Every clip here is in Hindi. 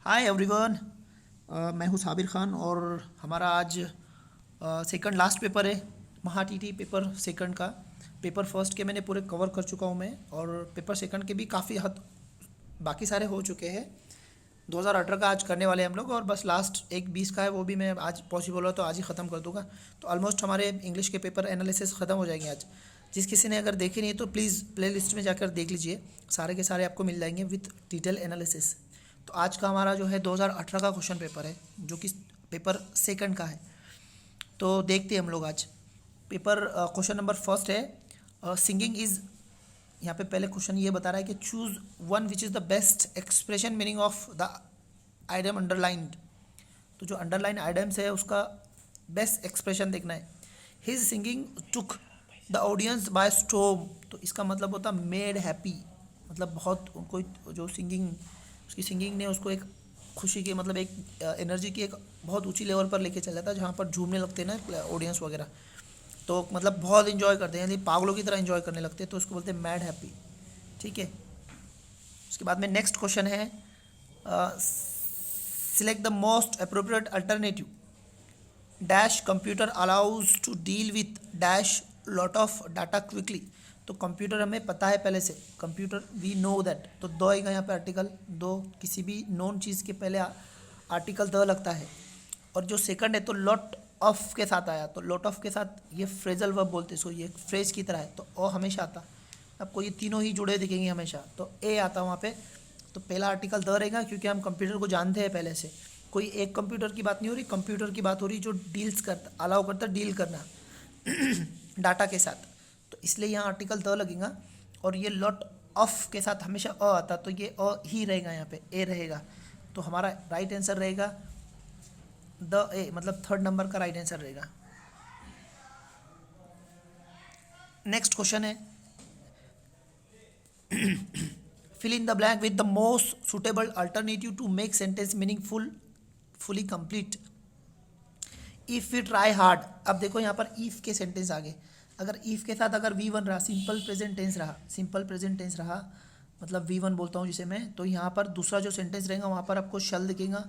Hi everyone. मैं हूँ साबिर खान और हमारा आज सेकंड लास्ट पेपर है। महा टीटी पेपर सेकंड का। पेपर फर्स्ट के मैंने पूरे कवर कर चुका हूँ मैं, और पेपर सेकंड के भी काफ़ी हद बाकी सारे हो चुके हैं। 2018 का आज करने वाले हैं हम लोग, और बस लास्ट एक 20 का है, वो भी मैं आज पॉसिबल हो तो आज ही ख़त्म कर दूंगा। तो ऑलमोस्ट हमारे इंग्लिश के पेपर एनालिसिस ख़त्म हो जाएंगे आज। जिस किसी ने अगर देखे नहीं तो प्लीज़ प्ले लिस्ट में जाकर देख लीजिए, सारे के सारे आपको मिल जाएंगे विथ डिटेल एनालिसिस। तो आज का हमारा जो है 2018 का क्वेश्चन पेपर है, जो कि पेपर सेकंड का है। तो देखते हैं हम लोग आज पेपर। क्वेश्चन नंबर फर्स्ट है सिंगिंग इज़। यहाँ पे पहले क्वेश्चन ये बता रहा है कि choose one which is the best expression meaning of the item underlined. तो जो अंडरलाइन आइटम्स है उसका बेस्ट एक्सप्रेशन देखना है। His singing took the audience by storm. तो इसका मतलब होता मेड हैप्पी, मतलब बहुत उनको जो सिंगिंग, उसकी सिंगिंग ने उसको एक खुशी की, मतलब एक एनर्जी की एक बहुत ऊंची लेवल पर लेके चला जाता है, जहाँ पर झूमने लगते हैं ना ऑडियंस वगैरह। तो मतलब बहुत इन्जॉय करते हैं, यानी पागलों की तरह इन्जॉय करने लगते हैं, तो उसको बोलते हैं मैड हैप्पी। ठीक है। उसके बाद में नेक्स्ट क्वेश्चन है select the most appropriate alternative dash computer allows to deal with dash lot of data quickly. तो कंप्यूटर हमें पता है पहले से, कंप्यूटर वी नो दैट। तो दो आएगा यहाँ पे आर्टिकल, दो किसी भी नोन चीज़ के पहले आर्टिकल द लगता है। और जो सेकंड है तो लॉट ऑफ के साथ आया, तो लॉट ऑफ के साथ ये फ्रेजल वर्ब बोलते हैं, सो ये फ्रेज की तरह है, तो ओ हमेशा आता। आपको ये तीनों ही जुड़े दिखेंगे हमेशा, तो ए आता वहाँ पे। तो पहला आर्टिकल द रहेगा, क्योंकि हम कंप्यूटर को जानते हैं पहले से। कोई एक कंप्यूटर की बात नहीं हो रही, कंप्यूटर की बात हो रही जो डील्स करता, अलाउ करता डील करना डाटा के साथ। तो इसलिए यहाँ आर्टिकल द लगेगा। और ये लॉट ऑफ के साथ हमेशा अ आता, तो ये अ ही रहेगा, यहाँ पे ए रहेगा। तो हमारा राइट आंसर रहेगा द ए, मतलब थर्ड नंबर का राइट आंसर रहेगा। नेक्स्ट क्वेश्चन है fill in the blank with the most suitable alternative to make sentence meaningful fully complete if we try hard। अब देखो यहाँ पर if के सेंटेंस आगे, अगर if के साथ अगर V1 रहा, सिंपल प्रेजेंट टेंस रहा, सिंपल प्रेजेंट टेंस रहा, मतलब V1 बोलता हूँ जिसे मैं, तो यहाँ पर दूसरा जो सेंटेंस रहेगा वहाँ पर आपको शल दिखेगा,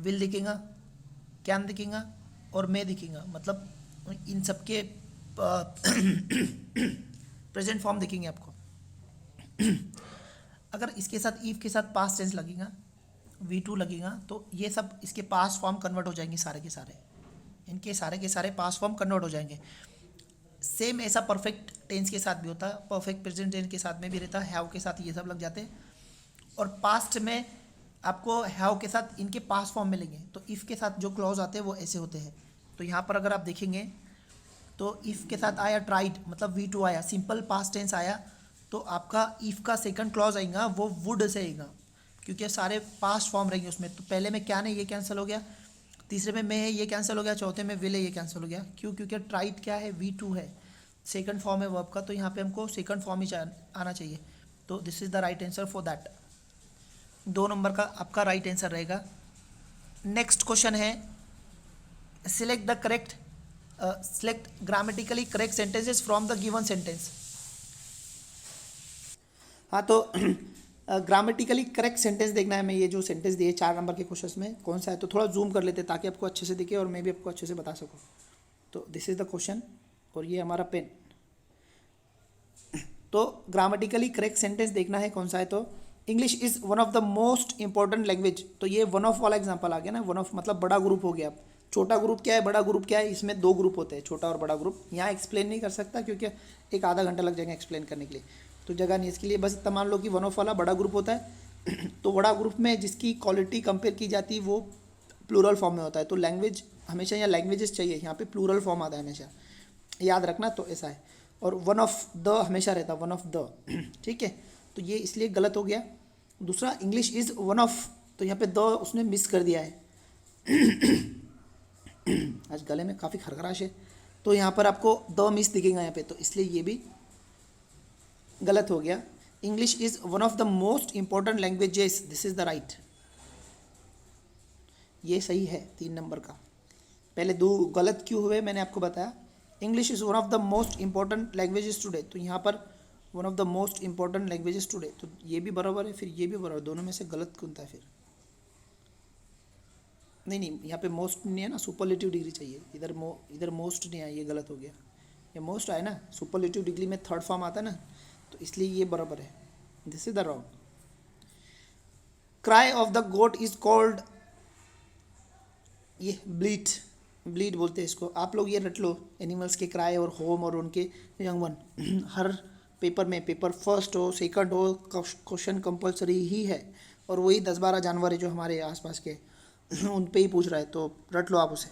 विल दिखेगा, कैन दिखेगा और मे दिखेगा। मतलब इन सबके प्रेजेंट फॉर्म दिखेंगे आपको। अगर इसके साथ ईव के साथ पास्ट टेंस लगेगा, V2 लगेगा, तो ये सब इसके पास्ट फॉर्म कन्वर्ट हो जाएंगे, सारे के सारे, इनके सारे के सारे पास्ट फॉर्म कन्वर्ट हो जाएंगे। सेम ऐसा परफेक्ट टेंस के साथ भी होता है, परफेक्ट प्रेजेंट टेंस के साथ में भी रहता है, हैव के साथ ये सब लग जाते हैं। और पास्ट में आपको हैव के साथ इनके पास्ट फॉर्म मिलेंगे। तो इफ़ के साथ जो क्लॉज आते हैं वो ऐसे होते हैं। तो यहाँ पर अगर आप देखेंगे तो इफ़ के साथ आया ट्राइड, मतलब V2 आया, सिंपल पास्ट टेंस आया, तो आपका इफ़ का सेकंड क्लॉज आएगा वो वुड से आएगा, क्योंकि सारे पास्ट फॉर्म रहेंगे उसमें। तो पहले में क्या है, ये कैंसिल हो गया, तीसरे में है, ये कैंसिल हो गया, चौथे में विल है, ये कैंसिल हो गया। क्यों? क्योंकि ट्राइड क्या है, V2 है, सेकंड फॉर्म है वर्ब का, तो यहाँ पे हमको सेकंड फॉर्म ही आना चाहिए। तो this is the right answer for that. 2 number का आपका राइट आंसर रहेगा। नेक्स्ट क्वेश्चन है select the correct select grammatically correct sentences from the given sentence. हाँ, तो ग्रामेटिकली करेक्ट सेंटेंस देखना है। मैं ये जो सेंटेंस दिए 4 नंबर के क्वेश्चन में कौन सा है, तो थोड़ा जूम कर लेते हैं ताकि आपको अच्छे से दिखे और मैं भी आपको अच्छे से बता सकूँ। तो दिस इज़ द क्वेश्चन, और ये हमारा पेन। तो ग्रामेटिकली करेक्ट सेंटेंस देखना है कौन सा है, तो English is one of the most important language. तो ये वन ऑफ वाला एग्जाम्पल आ गया ना, वन ऑफ मतलब बड़ा ग्रुप हो गया। छोटा ग्रुप क्या है, बड़ा ग्रुप क्या है, इसमें 2 ग्रुप होते हैं, छोटा और बड़ा ग्रुप। यहाँ एक्सप्लेन नहीं कर सकता क्योंकि एक आधा घंटा लग जाएगा एक्सप्लेन करने के लिए, तो जगह नहीं इसके लिए। बस इतना मान लो कि वन ऑफ वाला बड़ा ग्रुप होता है। तो बड़ा ग्रुप में जिसकी क्वालिटी कंपेयर की जाती है वो प्लूरल फॉर्म में होता है। तो लैंग्वेज हमेशा यहाँ लैंग्वेजेस चाहिए, यहाँ पे प्लूरल फॉर्म आता है हमेशा, याद रखना। तो ऐसा है, और वन ऑफ द हमेशा रहता है, वन ऑफ द। ठीक है, तो ये इसलिए गलत हो गया। दूसरा इंग्लिश इज़ वन ऑफ, तो यहाँ पे द उसने मिस कर दिया है। आज गले में काफ़ी खरखराश है, तो यहाँ पर आपको द मिस दिखेगा यहाँ पे, तो इसलिए ये भी गलत हो गया। English is one of the most important languages, this is the right, ये सही है 3 नंबर का। पहले 2 गलत क्यों हुए मैंने आपको बताया। English is one of the most important languages today, तो यहाँ पर one of the most important languages today, तो ये भी बराबर है, फिर ये भी बराबर, दोनों में से गलत कौन था फिर। नहीं नहीं, यहाँ पे मोस्ट नहीं है ना, सुपरलेटिव डिग्री चाहिए। इधर मोस्ट नहीं है, ये गलत हो गया। ये मोस्ट आए ना, सुपरलेटिव डिग्री में थर्ड फॉर्म आता है ना, तो इसलिए ये बराबर है। This is the wrong. Cry of the goat is called, ये ब्लीट, ब्लीड बोलते हैं इसको। आप लोग ये रट लो, एनिमल्स के क्राई और होम और उनके यंग वन। हर पेपर में, पेपर फर्स्ट हो सेकंड हो, क्वेश्चन कंपलसरी ही है, और वही 10-12 जानवर है जो हमारे आसपास के उन पे ही पूछ रहा है, तो रट लो आप उसे।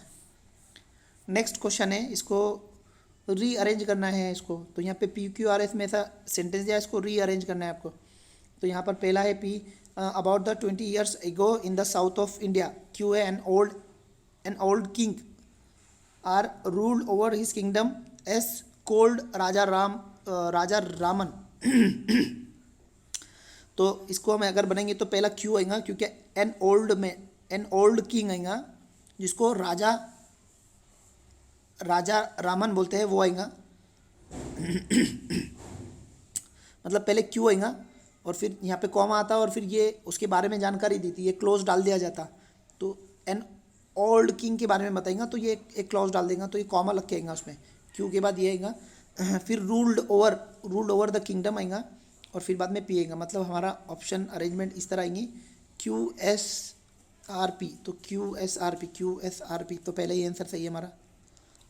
नेक्स्ट क्वेश्चन है, इसको रीअरेंज करना है इसको। तो यहाँ पे PQRS में ऐसा सेंटेंस दिया है, इसको रीअरेंज करना है आपको। तो यहाँ पर पहला है P, about the 20 years ago in the south of India, QA an old king are ruled over his kingdom as called राजा रामन। तो इसको हम अगर बनेंगे तो पहला क्यू आएगा, क्योंकि एन ओल्ड किंग आएगा, जिसको राजा रामन बोलते हैं, वो आएगा। मतलब पहले क्यू आएगा और फिर यहाँ पे कॉमा आता और फिर ये उसके बारे में जानकारी दी थी, ये क्लोज डाल दिया जाता। तो एन ओल्ड किंग के बारे में बताएगा तो ये एक क्लॉज डाल देगा, तो ये कॉमा लग के आएगा उसमें, क्यू के बाद ये आएगा। फिर रूल्ड ओवर द किंगडम आएगा और फिर बाद में पी आएगा। मतलब हमारा ऑप्शन अरेंजमेंट इस तरह आएंगी, QSRP। तो QSRP, तो पहले ही आंसर सही है हमारा।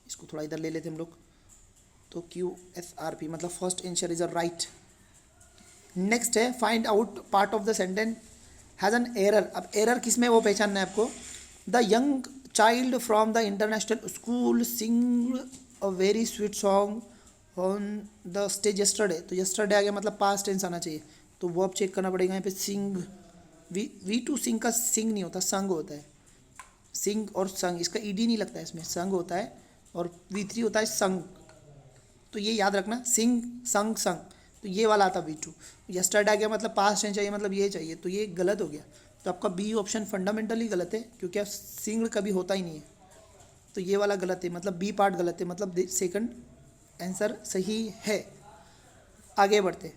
इसको थोड़ा इधर ले लेते हम लोग। तो QSRP मतलब first answer is a right. Next है, find out part of the sentence has an error. अब एरर किस में वो पहचानना है आपको। The young child from the international school sing a very sweet song on the stage yesterday. तो यस्टरडे आ गया, मतलब पास्ट टेंस आना चाहिए, तो वो अब चेक करना पड़ेगा। यहाँ पे सिंग, V2 सिंग का सिंग नहीं होता, संग होता है। सिंग और संग, इसका ED नहीं लगता है, इसमें संग होता है, और V3 होता है संग। तो ये याद रखना, सिंग संग संग, तो ये वाला आता V2। यस्टरडे आ गया मतलब पास्ट टेंस चाहिए, मतलब ये चाहिए, तो ये गलत हो गया। तो आपका B ऑप्शन फंडामेंटली गलत है, क्योंकि आप सिंग कभी होता ही नहीं है, तो ये वाला गलत है, मतलब B पार्ट गलत है, मतलब सेकंड आंसर सही है। आगे बढ़ते,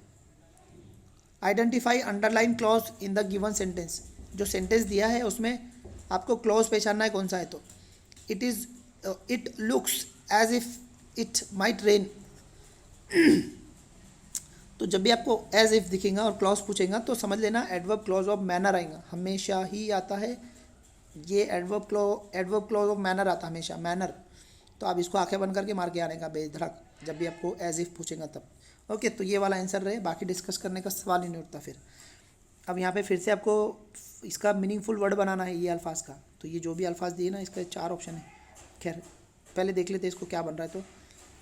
identify underline clause in the given sentence. जो सेंटेंस दिया है उसमें आपको क्लॉज पहचानना है कौन सा है। तो it looks as if it might rain. तो जब भी आपको एज इफ दिखेगा और क्लॉज पूछेगा तो समझ लेना एडवर्ब क्लॉज ऑफ मैनर आएगा, हमेशा ही आता है ये एडवर्ब क्लॉज ऑफ मैनर आता है हमेशा, मैनर। तो आप इसको आंखें बंद करके मार के आने का बेधड़क, जब भी आपको एज इफ पूछेगा तब। ओके, तो ये वाला आंसर रहे, बाकी डिस्कस करने का सवाल ही नहीं उठता फिर। अब यहाँ पे फिर से आपको इसका मीनिंगफुल वर्ड बनाना है ये अल्फाज का। तो ये जो भी अल्फाज दिए ना, इसका 4 ऑप्शन है। खैर पहले देख लेते हैं इसको क्या बन रहा है।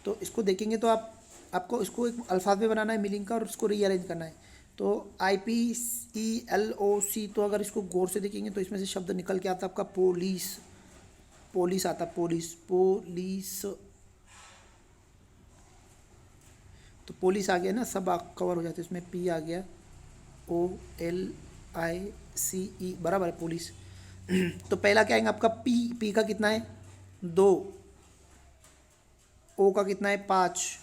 तो इसको देखेंगे तो आपको इसको एक अल्फाज में बनाना है मीनिंग का, और उसको रीअरेंज करना है। तो IPELOC, तो अगर इसको गौर से देखेंगे तो इसमें से शब्द निकल के आता आपका पोलिस आता, पोलिस। तो पोलिस आ गया ना, सब कवर हो जाते, इसमें P आ गया, OLICE, बराबर है पोलिस। तो पहला क्या आएगा आपका P का कितना है 2, O का कितना है 5,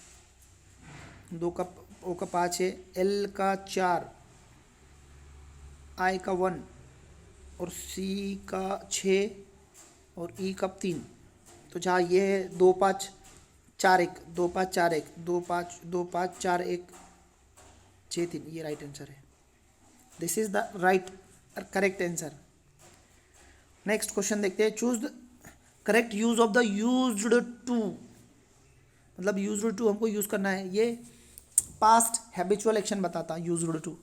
2 का O का 5 है, L का 4, I का 1 और C का 6 और E का 3। तो जहाँ ये है 2 5 4 1, 2 5 4 1, 2 5 2 5 4 1 6 3, ये राइट आंसर है। This is the right correct answer. Next question देखते हैं, choose the correct use of the used to. मतलब यूज्ड टू हमको यूज करना है, ये पास्ट हैबिचुअल एक्शन बताता है यूज्ड टू।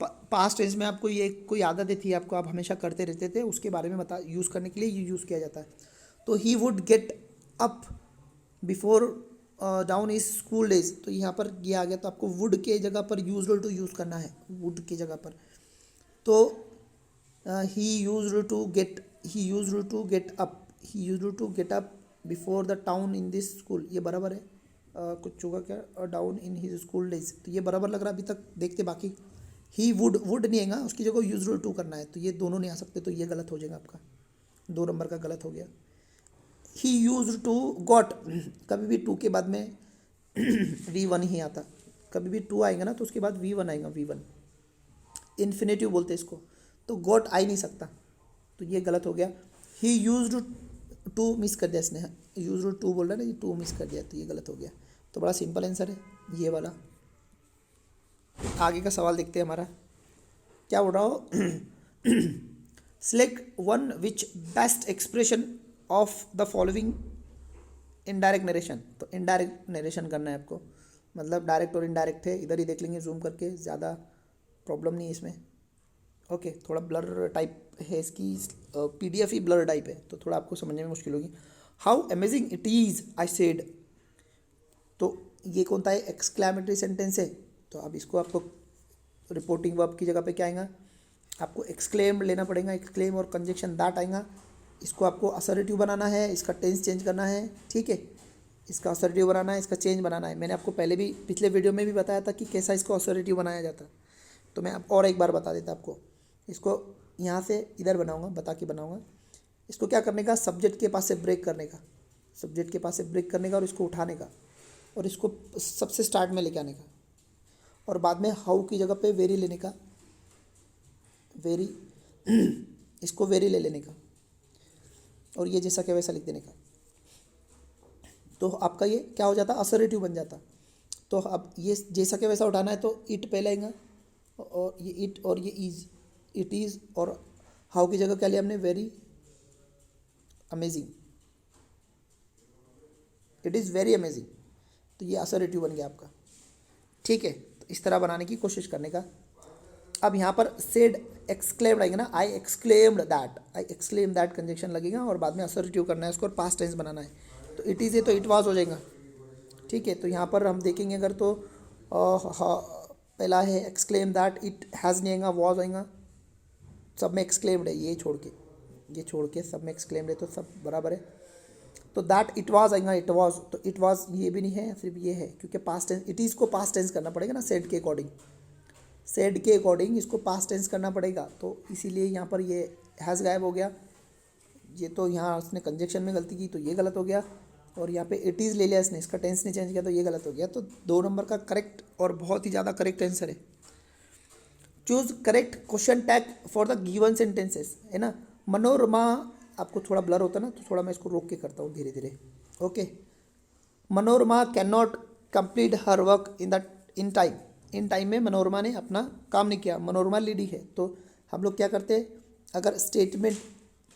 पास्ट टेंस में आपको ये कोई आदत थी आपको, आप हमेशा करते रहते थे, उसके बारे में बता यूज़ करने के लिए ये यूज़ किया जाता है। तो he would get up before down is school days. तो यहाँ पर ये आ गया, तो आपको वुड के जगह पर यूज्ड टू यूज़ करना है, वुड की जगह पर। तो he used to get up before the town in this school, ये बराबर है। कुछ होगा क्या, down in his school days, तो ये बराबर लग रहा है अभी तक। देखते बाकी, ही वुड नहीं आएगा, उसकी जगह यूज्ड टू करना है, तो ये दोनों नहीं आ सकते, तो ये गलत हो जाएगा आपका, 2 नंबर का गलत हो गया। ही यूज्ड टू गॉट, कभी भी 2 के बाद में V1 ही आता, कभी भी 2 आएगा ना तो उसके बाद V1 आएगा, V1 इन्फिनेटिव बोलते हैं इसको, तो गॉट आ ही नहीं सकता, तो ये गलत हो गया। ही यूज्ड टू मिस कर दिया इसने, यूज्ड टू बोल रहा है ना, ये टू मिस कर दिया तो ये गलत हो गया। तो बड़ा सिंपल आंसर है ये वाला। आगे का सवाल देखते हैं हमारा क्या बोल रहा हो। Select one which best expression of the following indirect narration. तो इनडायरेक्ट नरेशन करना है आपको, मतलब डायरेक्ट और इनडायरेक्ट है, इधर ही देख लेंगे जूम करके, ज़्यादा प्रॉब्लम नहीं है इसमें। ओके, थोड़ा ब्लर टाइप है इसकी, पीडीएफ ही ब्लर टाइप है तो थोड़ा आपको समझने में मुश्किल होगी। How amazing it is I said, तो ये कौन सा है, एक्सक्लेमेटरी सेंटेंस है। तो अब इसको आपको रिपोर्टिंग वर्ब की जगह पे क्या आएगा, आपको एक्सक्लेम लेना पड़ेगा, एक्सक्लेम और कंजक्शन दैट आएगा। इसको आपको असर्टिव बनाना है, इसका टेंस चेंज करना है, ठीक है, इसका असर्टिव बनाना है, इसका चेंज बनाना है। मैंने आपको पहले भी पिछले वीडियो में भी बताया था कि कैसा इसको असर्टिव बनाया जाता, तो मैं अब और एक बार बता देता आपको। इसको यहाँ से इधर बनाऊँगा, बता के बनाऊँगा। इसको क्या करने का, सब्जेक्ट के पास से ब्रेक करने का, सब्जेक्ट के पास से ब्रेक करने का और इसको उठाने का और इसको सबसे स्टार्ट में लेके आने का, और बाद में हाउ की जगह पे वेरी लेने का, वेरी इसको वेरी ले लेने का और ये जैसा क्या वैसा लिख देने का। तो आपका ये क्या हो जाता, असर्टिव बन जाता। तो अब ये जैसा क्या वैसा उठाना है तो इट पहले आएगा और ये इट और ये इज़, इट इज़, और हाउ की जगह क्या लिया हमने, very amazing, it is very amazing. तो ये असर्टिव बन गया आपका, ठीक है। तो इस तरह बनाने की कोशिश करने का। अब यहाँ पर सेड एक्सक्लेम्ड आएगा ना, आई exclaimed that, I exclaim that conjunction लगेगा और बाद में असर्टिव करना है उसको और पास्ट टेंस बनाना है। तो इट इज़ है तो इट वाज हो जाएगा, ठीक है। तो यहाँ पर हम देखेंगे अगर तो पहला है एक्सक्लेम दैट, इट हैज़ नहीं आएगा, वॉज आएगा, सब में एक्सक्लेम्ड है, ये छोड़ के सब में एक्सक्लेम्ड है तो सब बराबर है। तो दैट इट वाज आएगा, इट वाज, तो इट वाज ये भी नहीं है, सिर्फ ये है क्योंकि पास्ट टेंस, इट इज़ को पास्ट टेंस करना पड़ेगा ना सेड के अकॉर्डिंग, सेड के अकॉर्डिंग इसको पास्ट टेंस करना पड़ेगा। तो इसीलिए यहाँ पर ये हैज़ गायब हो गया, ये तो यहाँ उसने कंजक्शन में गलती की तो ये गलत हो गया, और यहाँ पे इट इज़ ले लिया इसने, इसका टेंस नहीं चेंज किया तो ये गलत हो गया। तो 2 नंबर का करेक्ट और बहुत ही ज़्यादा करेक्ट आंसर है। Choose correct question tag for the given sentences, है ना। मनोरमा, आपको थोड़ा ब्लर होता है ना, तो थोड़ा मैं इसको रोक के करता हूँ धीरे धीरे। Okay, Manorama can not complete her work in time, in time में मनोरमा ने अपना काम नहीं किया, मनोरमा लेडी है। तो हम लोग क्या करते हैं, अगर स्टेटमेंट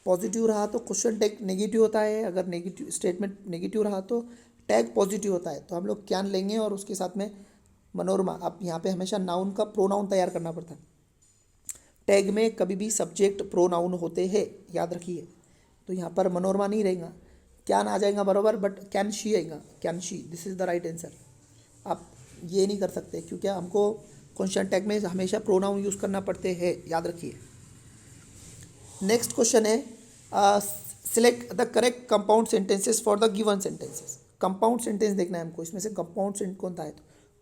पॉजिटिव रहा तो क्वेश्चन टैग नेगेटिव होता है, अगर नेगेटिव स्टेटमेंट नेगेटिव रहा तो टैग पॉजिटिव होता है। तो हम लोग कैन लेंगे और उसके साथ में मनोरमा। अब यहाँ पे हमेशा नाउन का प्रोनाउन तैयार करना पड़ता है, टैग में कभी भी सब्जेक्ट प्रोनाउन होते हैं, याद रखिए। तो यहाँ पर मनोरमा नहीं रहेगा, कैन आ जाएगा बराबर, बट कैन शी आएगा, can she, this is the right answer. आप ये नहीं कर सकते क्योंकि हमको क्वेश्चन टैग में हमेशा प्रोनाउन यूज़ करना पड़ते हैं, याद रखिए। नेक्स्ट क्वेश्चन है, select the correct compound sentences for the given sentences. Compound sentence देखना है हमको, इसमें से कंपाउंड सेंटेंस कौन सा है।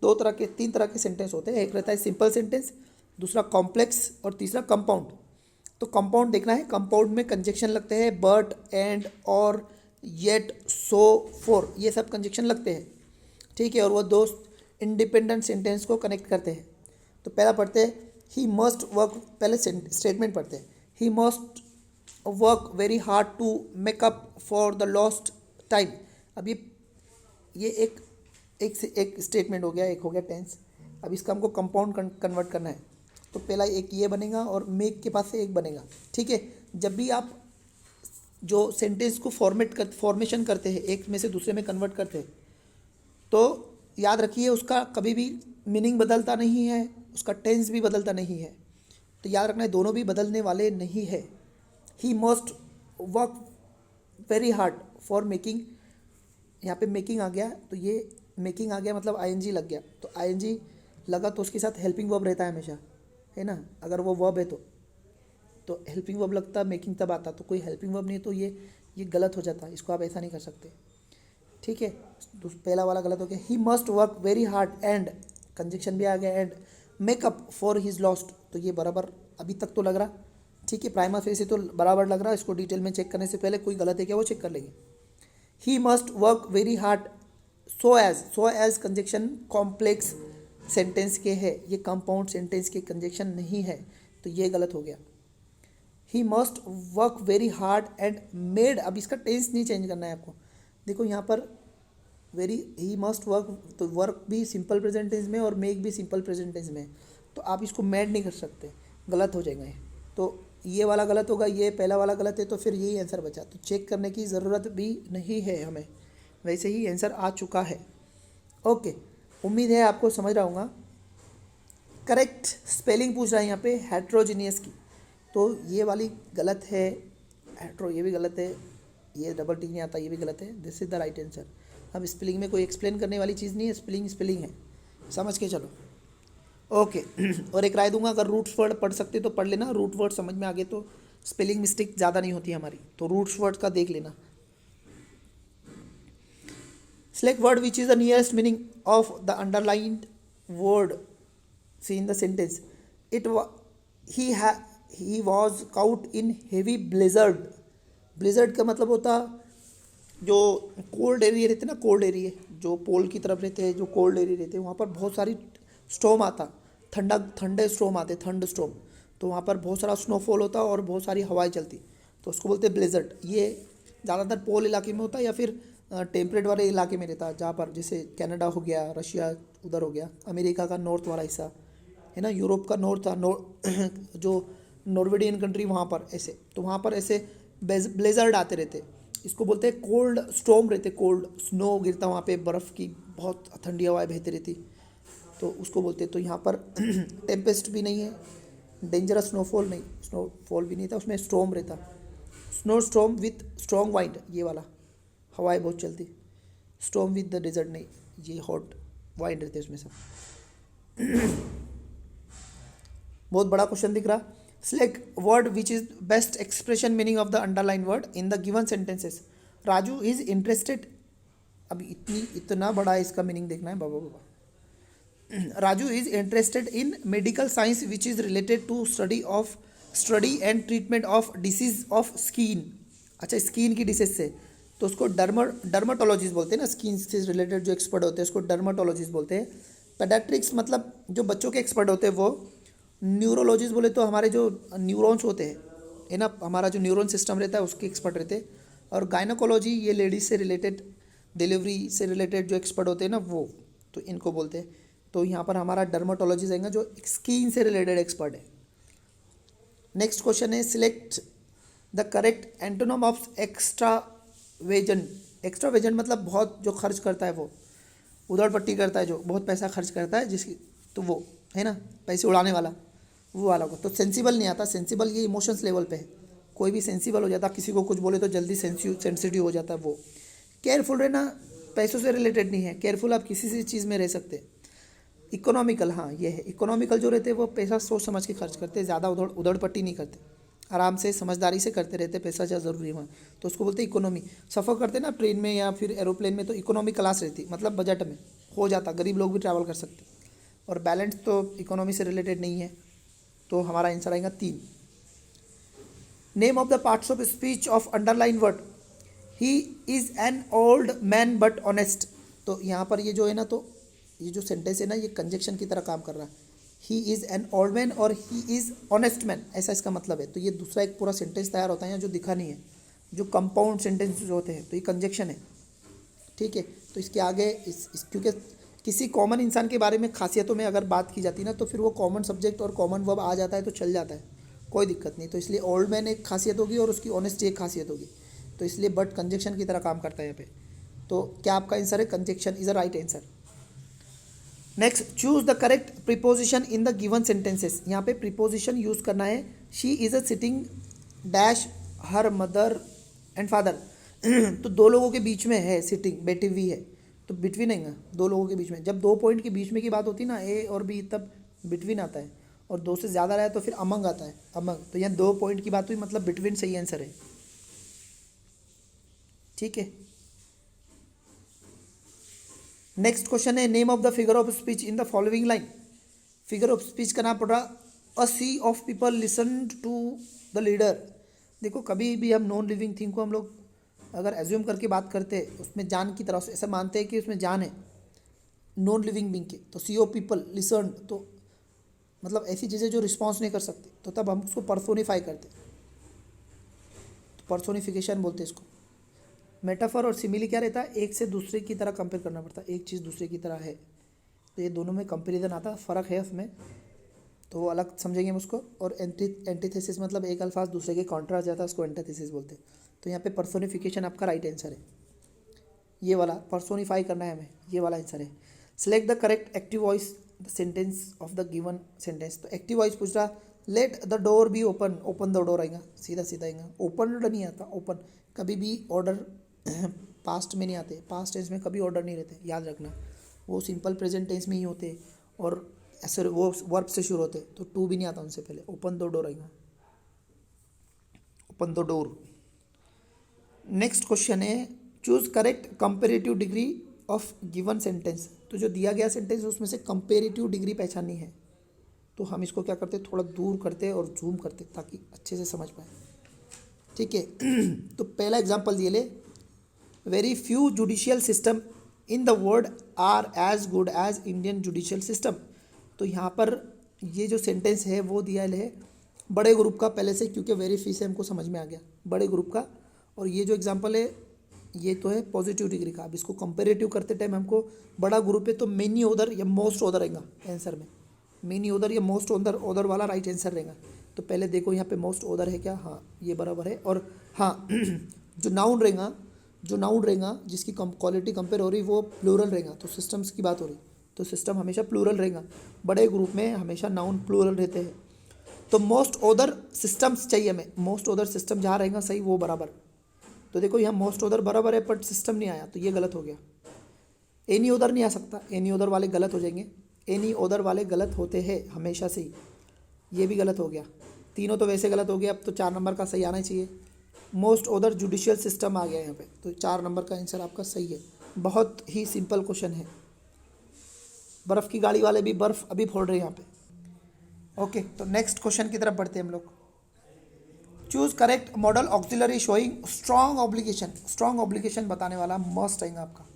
तो 3 तरह के सेंटेंस होते हैं, एक रहता है सिंपल सेंटेंस, दूसरा कॉम्प्लेक्स और तीसरा कंपाउंड। तो कंपाउंड देखना है, कंपाउंड में कंजक्शन लगते हैं, बट, एंड, और, येट, सो, फॉर, ये सब कंजक्शन लगते हैं, ठीक है। और वो 2 इंडिपेंडेंट सेंटेंस को कनेक्ट करते हैं। तो पहला पढ़ते हैं, ही मस्ट वर्क, पहले स्टेटमेंट पढ़ते हैं, he must work very hard to make up for the lost time. अब ये एक स्टेटमेंट हो गया, एक हो गया टेंस। अब इसका हमको कंपाउंड कन्वर्ट करना है। तो पहला एक ये बनेगा और मेक के पास से एक बनेगा, ठीक है। जब भी आप जो सेंटेंस को फॉर्मेशन करते हैं, एक में से दूसरे में कन्वर्ट करते हैं, तो याद रखिए उसका कभी भी मीनिंग बदलता नहीं है, उसका टेंस भी बदलता नहीं है। तो याद रखना है दोनों भी बदलने वाले नहीं है। ही must work very hard for making, यहाँ पे मेकिंग आ गया, तो ये मेकिंग आ गया मतलब आईएनजी लग गया। तो आईएनजी लगा तो उसके साथ हेल्पिंग वर्ब रहता है हमेशा, है ना। अगर वो वर्ब है तो हेल्पिंग वर्ब लगता, मेकिंग तब आता। तो कोई हेल्पिंग वर्ब नहीं तो ये गलत हो जाता, इसको आप ऐसा नहीं कर सकते, ठीक है। तो पहला वाला गलत हो गया। ही must work very hard, and conjunction भी आ गया, and makeup for his lost, तो ये बराबर अभी तक तो लग रहा, ठीक है। प्राइमा फेस तो बराबर लग रहा, इसको डिटेल में चेक करने से पहले कोई गलत है क्या वो चेक कर लेंगे। He must work very hard, so as conjunction complex sentence के है, ये कंपाउंड सेंटेंस के कंजक्शन नहीं है, तो ये गलत हो गया। ही must work very hard and made, अब इसका टेंस नहीं चेंज करना है आपको। देखो यहाँ पर वेरी, ही मस्ट वर्क, तो वर्क भी सिंपल प्रेजेंट टेंस में और मेक भी सिंपल प्रेजेंट टेंस में, तो आप इसको मेड नहीं कर सकते, गलत हो जाएगा ये। तो ये वाला गलत होगा, ये पहला वाला गलत है, तो फिर यही आंसर बचा, तो चेक करने की ज़रूरत भी नहीं है हमें, वैसे ही आंसर आ चुका है। ओके, उम्मीद है आपको समझ रहा हूँगा। करेक्ट स्पेलिंग पूछ रहा है यहाँ पे हेट्रोजीनियस की, तो ये वाली गलत है, हेट्रो ये भी गलत है, ये डबल टी नहीं आता ये भी गलत है, this is the right answer. अब स्पेलिंग में कोई एक्सप्लेन करने वाली चीज़ नहीं है, स्पेलिंग स्पेलिंग है, समझ के चलो। ओके और एक राय दूंगा, अगर रूट्स वर्ड पढ़ सकते तो पढ़ लेना, रूट वर्ड समझ में आ गए तो स्पेलिंग मिस्टेक ज़्यादा नहीं होती हमारी, तो रूट्स वर्ड का देख लेना। Select word which is the nearest meaning of the underlined word. See in the sentence. He was caught in heavy blizzard. Blizzard का मतलब होता जो कोल्ड एरिया रहते हैं ना, कोल्ड एरिया जो पोल की तरफ रहते हैं, जो कोल्ड एरिया रहते हैं, वहाँ पर बहुत सारी स्टॉर्म आता, ठंडे स्टॉर्म आते, थंड स्टॉर्म, तो वहाँ पर बहुत सारा स्नोफॉल होता और बहुत सारी हवाएं चलती, तो उसको बोलते हैं ब्लिजर्ड। ये ज़्यादातर पोल इलाके में होता है या फिर टेम्परेट वाले इलाके में रहता है, जहाँ पर जैसे कनाडा हो गया, रशिया उधर हो गया, अमेरिका का नॉर्थ वाला हिस्सा है ना, यूरोप का नॉर्थ जो नॉर्वेडियन कंट्री वहाँ पर ऐसे, तो वहाँ पर ऐसे ब्लेजर्ड आते रहते, इसको बोलते हैं कोल्ड स्टॉर्म रहते, कोल्ड स्नो गिरता वहाँ पे, बर्फ़ की बहुत ठंडी हवाएं बहती रहती, तो उसको बोलते हैं। तो यहाँ पर टेम्पेस्ट भी नहीं है, डेंजरस स्नोफॉल नहीं, स्नोफॉल भी नहीं था, उसमें स्टॉर्म रहता, snow storm with strong wind, ये वाला हवाएं बहुत चलती, स्टॉर्म विद द डेजर्ट नहीं, ये हॉट वाइंड रहते उसमें सब। बहुत बड़ा क्वेश्चन दिख रहा। Select word which is best expression meaning of the underline word in the given sentences. Raju is interested, अभी इतना बड़ा इसका मीनिंग देखना है बाबा बाबा। Raju is interested in medical science which is related to study and treatment of disease of skin. अच्छा, स्किन की डिसीज से, तो उसको डर्माटोलॉजिस्ट बोलते हैं ना, स्किन से रिलेटेड जो एक्सपर्ट होते हैं उसको डर्माटोलॉजिस्ट बोलते हैं। पेडियाट्रिक्स मतलब जो बच्चों के एक्सपर्ट होते हैं वो। न्यूरोलॉजिस्ट बोले तो हमारे जो न्यूरॉन्स होते हैं है ना, हमारा जो न्यूरॉन सिस्टम रहता है उसके एक्सपर्ट रहते हैं। और गायनोकोलॉजी ये लेडीज से रिलेटेड, डिलीवरी से रिलेटेड जो एक्सपर्ट होते हैं ना वो, तो इनको बोलते हैं। तो यहाँ पर हमारा डर्माटोलॉजिस्ट आएगा जो स्किन से रिलेटेड एक्सपर्ट है। नेक्स्ट क्वेश्चन है select the correct antonym of extravagant. Extravagant मतलब बहुत जो खर्च करता है, वो उधड़ पट्टी करता है, जो बहुत पैसा खर्च करता है जिसकी, तो वो है ना पैसे उड़ाने वाला, वो वाला को। तो सेंसिबल नहीं आता, सेंसिबल ये इमोशंस लेवल पे है, कोई भी सेंसिबल हो जाता, किसी को कुछ बोले तो जल्दी सेंसिटिव हो जाता है वो। केयरफुल रहना पैसों से रिलेटेड नहीं है, केयरफुल आप किसी भी चीज़ में रह सकते हैं। इकोनॉमिकल, हाँ ये है, इकोनॉमिकल जो रहते हैं वो पैसा सोच समझ के खर्च करते हैं, ज़्यादा उधड़ पट्टी नहीं करते, आराम से समझदारी से करते रहते, पैसा ज़्यादा ज़रूरी है, तो उसको बोलते हैं इकोनॉमी। सफ़र करते ना ट्रेन में या फिर एरोप्लेन में, तो इकोनॉमी क्लास रहती, मतलब बजट में हो जाता, गरीब लोग भी ट्रैवल कर सकते। और बैलेंस तो इकोनॉमी से रिलेटेड नहीं है, तो हमारा आंसर आएगा 3। Name of the parts of speech of underline word. He is an old man but honest. तो यहाँ पर ये जो है ना, तो ये जो सेंटेंस है ना, ये कंजक्शन की तरह काम कर रहा है। He is an old man और ही इज़ ऑनेस्ट मैन, ऐसा इसका मतलब है। तो ये दूसरा एक पूरा सेंटेंस तैयार होता है यहाँ, जो दिखा नहीं है, जो कंपाउंड सेंटेंस जो होते हैं, तो ये कंजक्शन है, ठीक है। तो इसके आगे क्योंकि किसी कॉमन इंसान के बारे में खासियतों में अगर बात की जाती है ना, तो फिर वो कॉमन सब्जेक्ट और कॉमन वर्ब आ जाता है तो चल जाता है, कोई दिक्कत नहीं। तो इसलिए ओल्ड मैन एक खासियत होगी और उसकी ऑनेस्टी एक खासियत होगी, तो इसलिए बट कंजक्शन की तरह काम करता है यहाँ पे। तो क्या आपका आंसर है conjunction is a right answer. Next, choose the correct preposition in the given sentences. यहाँ पे प्रीपोजिशन यूज़ करना है। She is a sitting dash her mother and father. तो दो लोगों के बीच में है, सिटिंग बैठी हुई है, तो बिटवीन आएगा दो लोगों के बीच में। जब 2 पॉइंट के बीच में की बात होती है ना, ए और बी, तब बिटवीन आता है, और 2 से ज़्यादा रहा तो फिर अमंग आता है, अमंग। तो यहाँ 2 पॉइंट की बात हुई, मतलब बिटवीन सही आंसर है, ठीक है। नेक्स्ट क्वेश्चन है name of the figure of speech in the following line. Figure of speech का नाम पड़ रहा, a sea of people listen to the leader. देखो कभी भी हम नॉन लिविंग थिंग को हम लोग अगर एज्यूम करके बात करते हैं, उसमें जान की तरह से ऐसा मानते हैं कि उसमें जान है नॉन लिविंग बींग के, तो सी ऑफ पीपल लिसन, तो मतलब ऐसी चीज़ें जो रिस्पॉन्स नहीं कर सकती, तो तब हम उसको पर्सोनिफाई करते, पर्सोनिफिकेशन बोलते हैं इसको। मेटाफर और सिमिली क्या रहता है, एक से दूसरे की तरह कंपेयर करना पड़ता है, एक चीज़ दूसरे की तरह है, तो ये दोनों में कंपेरिजन आता है, फ़र्क है उसमें, तो वो अलग समझेंगे हम उसको। और एंटीथेसिस मतलब एक अल्फाज दूसरे के कॉन्ट्रास्ट जाता है, उसको एंटीथेसिस बोलते हैं। तो यहाँ पे पर्सोनिफिकेशन आपका राइट आंसर है, ये वाला पर्सोनिफाई करना है हमें, ये वाला आंसर है। Select the correct active voice the sentence of the given sentence. तो एक्टिव वॉइस पूछ रहा, let the door be open, open the door आएगा, सीधा सीधा आएगा, ओपन नहीं आता, ओपन कभी भी ऑर्डर पास्ट में नहीं आते, पास्ट टेंस में कभी ऑर्डर नहीं रहते, याद रखना, वो सिंपल प्रेजेंट टेंस में ही होते और ऐसे वो वर्ब से शुरू होते, तो टू भी नहीं आता उनसे पहले, ओपन द डोर आएगा, open the door. Next question है, choose correct comparative degree of given sentence. तो जो दिया गया सेंटेंस उसमें से कंपेरेटिव डिग्री पहचाननी है, तो हम इसको क्या करते, थोड़ा दूर करते और जूम करते ताकि अच्छे से समझ पाए, ठीक है। तो पहला एग्जांपल दिए ले, very few judicial system in the world are as good as Indian judicial system. तो यहाँ पर ये जो सेंटेंस है वो दिया है बड़े ग्रुप का पहले से, क्योंकि वेरी फ्यू से हमको समझ में आ गया बड़े ग्रुप का, और ये जो एग्जांपल है ये तो है पॉजिटिव डिग्री का। अब इसको कंपेरेटिव करते टाइम हमको बड़ा ग्रुप है तो मेनी ओदर या मोस्ट ओदर रहेगा आंसर में, मेनी ओदर या मोस्ट ओदर, ओदर वाला राइट आंसर रहेगा। तो पहले देखो यहाँ पे मोस्ट ओदर है क्या, हाँ ये बराबर है। और हाँ जो नाउन रहेगा, जो नाउन रहेगा जिसकी क्वालिटी कंपेयर हो रही वो प्लूरल रहेगा, तो सिस्टम्स की बात हो रही, तो सिस्टम हमेशा प्लूरल रहेगा, बड़े ग्रुप में हमेशा नाउन प्लूरल रहते हैं। तो मोस्ट ओदर सिस्टम्स चाहिए हमें, मोस्ट ओदर सिस्टम जहाँ रहेगा सही वो बराबर। तो देखो यहाँ मोस्ट ओदर बराबर है बट सिस्टम नहीं आया, तो ये गलत हो गया। एनी ओदर नहीं आ सकता, एनी ओदर वाले गलत हो जाएंगे, एनी ओदर वाले गलत होते हैं हमेशा से ही, ये भी गलत हो गया, तीनों तो वैसे गलत हो गया। अब तो 4 नंबर का सही आना चाहिए, मोस्ट ओदर जुडिशियल सिस्टम आ गया यहाँ पे, तो 4 नंबर का आंसर आपका सही है। बहुत ही सिंपल क्वेश्चन है, बर्फ़ की गाड़ी वाले भी बर्फ़ अभी फोड़ रहे हैं यहाँ पे। ओके, तो नेक्स्ट क्वेश्चन की तरफ बढ़ते हैं हम लोग। Choose correct model auxiliary showing strong obligation. Strong obligation बताने वाला मस्ट आएगा आपका,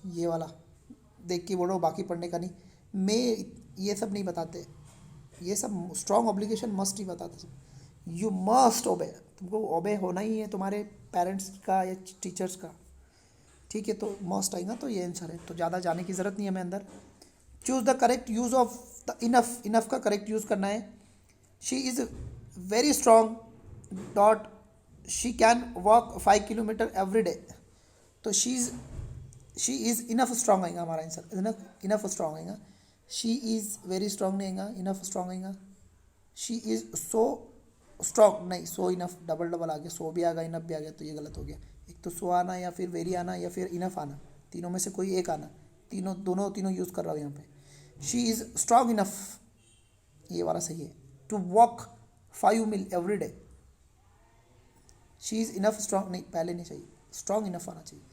ये वाला देख के बोलो, बाकी पढ़ने का नहीं, मैं ये सब नहीं बताते, ये सब स्ट्रॉन्ग ऑब्लिगेशन मस्ट ही बताते, यू मस्ट ओबे, तुमको ओबे होना ही है तुम्हारे पेरेंट्स का या टीचर्स का, ठीक है। तो मस्ट आएगा, तो ये आंसर है, तो ज़्यादा जाने की ज़रूरत नहीं है हमें अंदर। Choose the correct use of the enough, enough का करेक्ट यूज़ करना है। She is very strong dot she can walk 5 kilometre every day. तो शी इज़ इनफ स्ट्रॉन्ग आएगा हमारा आंसर, इनफ स्ट्रॉन्ग आएगा। शी इज़ वेरी स्ट्रॉन्ग नहीं आएगा, इनफ स्ट्रॉन्ग आएगा। शी इज़ सो स्ट्रॉन्ग नहीं, सो इनफ डबल डबल आ गया, सो भी आ गया इनफ भी आ गया, तो ये गलत हो गया। एक तो सो आना या फिर वेरी आना या फिर इनफ आना, तीनों में से कोई एक आना, तीनों यूज़ कर रहा हूँ यहाँ पे। शी इज़ स्ट्रॉन्ग इनफ, ये वाला सही है। To walk 5 mile every day, she is enough strong नहीं, पहले नहीं चाहिए, स्ट्रॉन्ग इनफ आना चाहिए,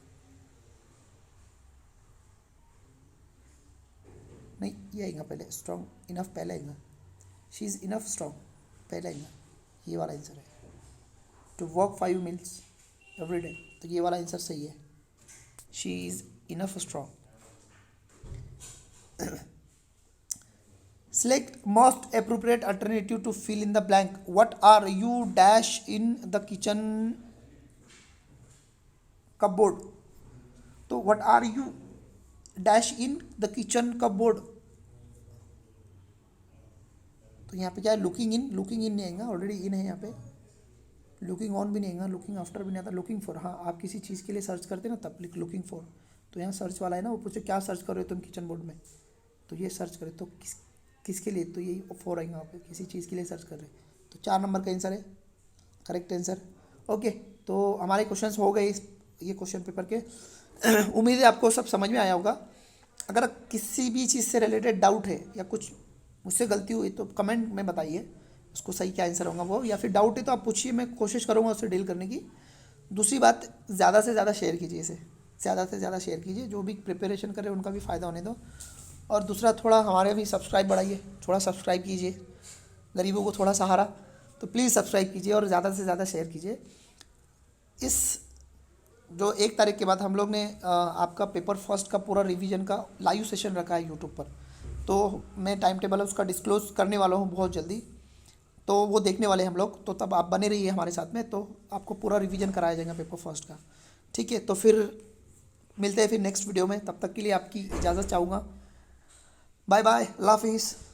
नहीं ये आएगा पहले, स्ट्रॉन्ग इनफ पहले आएगा, शी इज़ इनफ स्ट्रॉन्ग पहले आएगा, ये वाला आंसर है। To walk 5 miles every day, तो ये वाला आंसर सही है, she is enough strong. Select most appropriate alternative to fill in the blank. What are you dash in the kitchen cupboard? तो what are you dash in the kitchen cupboard? तो यहाँ पे क्या है, लुकिंग इन, लुकिंग इन नहीं आएगा, ऑलरेडी इन है यहाँ पे, लुकिंग ऑन भी नहीं आएगा, लुकिंग आफ्टर भी नहीं आता, लुकिंग फॉर। हाँ, आप किसी चीज़ के लिए सर्च करते हैं ना तब लिख लुकिंग फॉर, तो यहाँ सर्च वाला है ना, वो पूछे क्या सर्च कर रहे हो तुम किचन बोर्ड में, तो ये सर्च करें, तो किसके लिए, तो यही फॉर आएगा वहाँ पे, किसी चीज़ के लिए सर्च कर रहे हैं, तो 4 नंबर का आंसर है करेक्ट आंसर। ओके, तो हमारे क्वेश्चंस हो गए ये क्वेश्चन पेपर के। उम्मीद है आपको सब समझ में आया होगा। अगर किसी भी चीज़ से रिलेटेड डाउट है या कुछ मुझसे गलती हुई तो कमेंट में बताइए उसको सही क्या आंसर होगा वो, या फिर डाउट है तो आप पूछिए, मैं कोशिश करूँगा उससे डील करने की। दूसरी बात, ज़्यादा से ज़्यादा शेयर कीजिए इसे, ज़्यादा से ज़्यादा शेयर कीजिए, जो भी प्रिपरेशन करे उनका भी फ़ायदा होने दो। और दूसरा, थोड़ा हमारे भी सब्सक्राइब बढ़ाइए, थोड़ा सब्सक्राइब कीजिए, गरीबों को थोड़ा सहारा, तो प्लीज़ सब्सक्राइब कीजिए और ज़्यादा से ज़्यादा शेयर कीजिए। इस जो 1 तारीख के बाद हम लोग ने आपका पेपर फर्स्ट का पूरा रिवीजन का लाइव सेशन रखा है यूट्यूब पर, तो मैं टाइम टेबल उसका डिस्क्लोज़ करने वाला हूँ बहुत जल्दी। तो वो देखने वाले हैं हम लोग, तो तब आप बने रहिए हमारे साथ में, तो आपको पूरा रिवीजन कराया जाएगा पेपर फर्स्ट का। ठीक है, तो फिर मिलते हैं फिर नेक्स्ट वीडियो में, तब तक के लिए आपकी इजाज़त चाहूँगा। बाय बाय, अल्लाह हाफिज़।